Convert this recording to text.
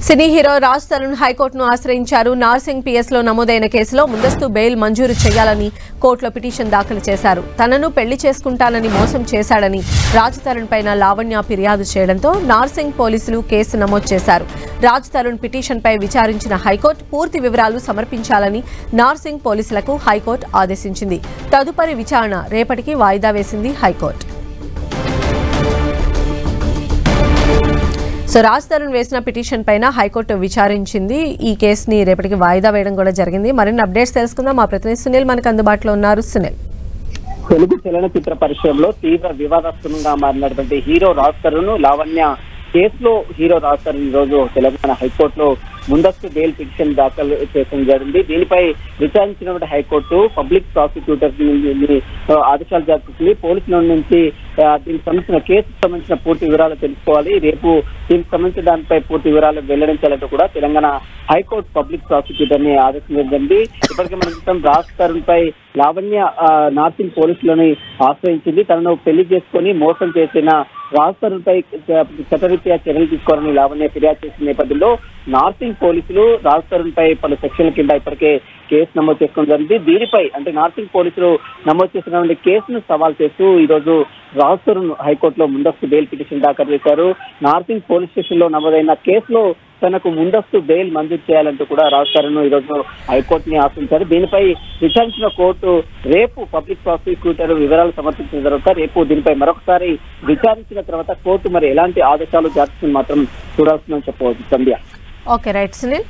Cine hero Raj Tarun హైకోర్టును ఆశ్రయించారు. నార్సింగ్ పిఎస్లో నమోదైన కేసులో ముందస్తు బెయిల్ మంజూరు చేయాలని కోర్టులో పిటిషన్ దాఖలు చేశారు. తనను పెళ్లి చేసుకుంటానని మోసం చేశాడని రాజ్ తరుణ్ పైన లావణ్య ఫిర్యాదు చేయడంతో నార్సింగ్ పోలీసులు కేసు నమోదు చేశారు. రాజ్ తరుణ్ పిటిషన్పై విచారించిన హైకోర్టు పూర్తి వివరాలు సమర్పించాలని నార్సింగ్ పోలీసులకు హైకోర్టు ఆదేశించింది. తదుపరి విచారణ రేపటికి వాయిదా వేసింది హైకోర్టు. సో రాజ్ తరుణ్ వేసిన పిటిషన్ పైన హైకోర్టు విచారించింది. ఈ కేసుని రేపటికి వాయిదా వేయడం కూడా జరిగింది. మరిన్ని అప్డేట్స్ తెలుసుకుందాం. మా ప్రతినిధి సునీల్ మనకు అందుబాటులో ఉన్నారు. సునీల్, తెలుగు చలనచిత్ర పరిశ్రమలో తీవ్ర వివాదాస్పదంగా మారినటువంటి హీరో రాజ్ తరుణ్ లావణ్య కేసులో హీరో రాజ్ తరుణ్ ఈ రోజు తెలంగాణ హైకోర్టులో ముందస్తు బెయిల్ పిటిషన్ దాఖలు చేయడం జరిగింది. దీనిపై విచారించినటువంటి హైకోర్టు పబ్లిక్ ప్రాసిక్యూటర్ ఆదేశాలు జారీ చేసింది. పోలీసుల నుంచి దీనికి సంబంధించిన కేసుకు సంబంధించిన పూర్తి వివరాలు తెలుసుకోవాలి. రేపు దీనికి సంబంధించిన దానిపై పూర్తి వివరాలు వెల్లడించాలంటూ కూడా తెలంగాణ హైకోర్టు పబ్లిక్ ప్రాసిక్యూటర్ ని ఆదేశించింది. ఇప్పటికే మనం చూస్తాం రాజ్ తరుణ్ పై లావణ్య నార్సింగ్ పోలీసులని ఆశ్రయించింది. తనను పెళ్లి చేసుకుని మోసం చేసిన రాజ్ తరుణ్ పై చట్టరీత్యా చర్యలు తీసుకోవాలని లావణ్య ఫిర్యాదు చేసిన నేపథ్యంలో నార్సింగ్ పోలీసులు రాజ్ తరుణ్ పై పలు సెక్షన్ల కింద ఇప్పటికే కేసు నమోదు చేసుకోవడం జరిగింది. దీనిపై అంటే నార్సింగ్ పోలీసులు నమోదు చేసినటువంటి కేసును సవాల్ చేస్తూ ఈ రోజు రాజ్ తరుణ్ హైకోర్టులో ముందస్తు బెయిల్ పిటిషన్ దాఖలు చేశారు. నార్సింగ్ పోలీస్ స్టేషన్ లో నమోదైన కేసులో తనకు ముందస్తు బెయిల్ మంజూరు చేయాలంటూ కూడా రాజ్ తరుణ్ ఈ రోజు హైకోర్టుని ఆశ్రయించారు. దీనిపై విచారించిన కోర్టు రేపు పబ్లిక్ ప్రాసిక్యూటర్ వివరాలు సమర్పించిన తర్వాత రేపు దీనిపై మరొకసారి విచారించిన తర్వాత కోర్టు మరి ఎలాంటి ఆదేశాలు జారీ మాత్రం చూడాల్సిందని చెప్పవచ్చు. సంధ్య. Okay, right Sunil.